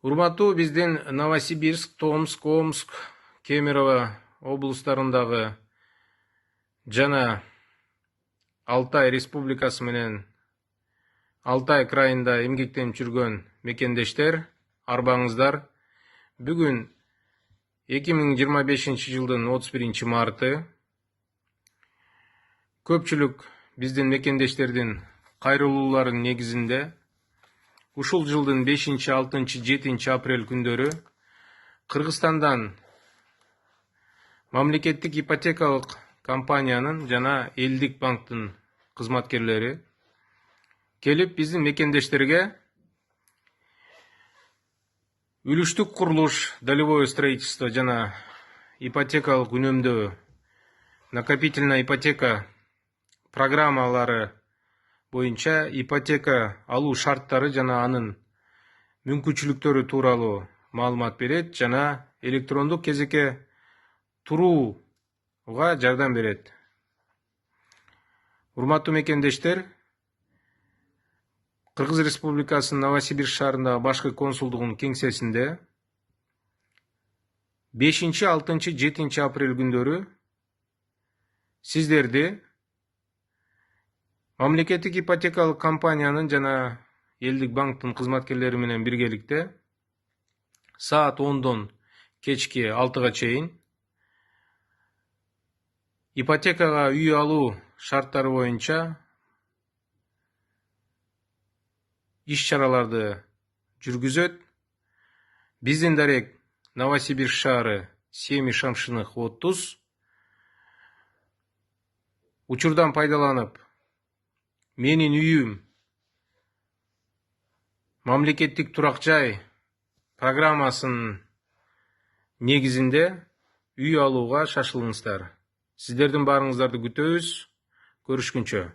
Урматтуу биздин Новосибирск, Томск, Омск, Кемерово облустарындагы жана Алтай Республикасы менен Алтай крайында эмгектенип жүргөн мекендештер, арбаңыздар. Бүгүн 2025 жылдын 31 марты. Көпчүлүк биздин мекендештердин кайрылууларынын негизинде ушул жылдын 5, 6, 7 апрель күндөрү Кыргызстандан мамлекеттик ипотекалык компаниянын жана элдик банктын кызматкерлери келип биздин мекендештерге үлүштүк курулуш, долевое строительство жана ипотекалык үнөмдөө, накопительная ипотека программалары боюнча ипотека алуу шарттары жана анын мүмкүнчүлүктөрү тууралуу маалымат берет жана электрондук кезекке турууга жардам берет. Урматтуу мекендештер, Кыргыз Республикасынын Новосибирск шаарындагы башкы консулдугунун кеңсесинде 5, 6, 7 апрель күндөрү сиздерди мамлекеттик ипотекалык компаниянын жана элдик банктын кызматкерлери менен биргеликте саат 10-дон кечки 6-га чейин ипотекага үй алуу шарттары боюнча иш-чараларды жүргүзөт. Биздин дарек Новосибирск шаары, Семи Шамшиных 30. Учурдан пайдаланып, менин үйүм мамлекеттик турак жай программасынын негизинде үй алууга шашылыңыздар. Сиздердин баарыңыздарды күтөбүз. Көрүшкүнчө.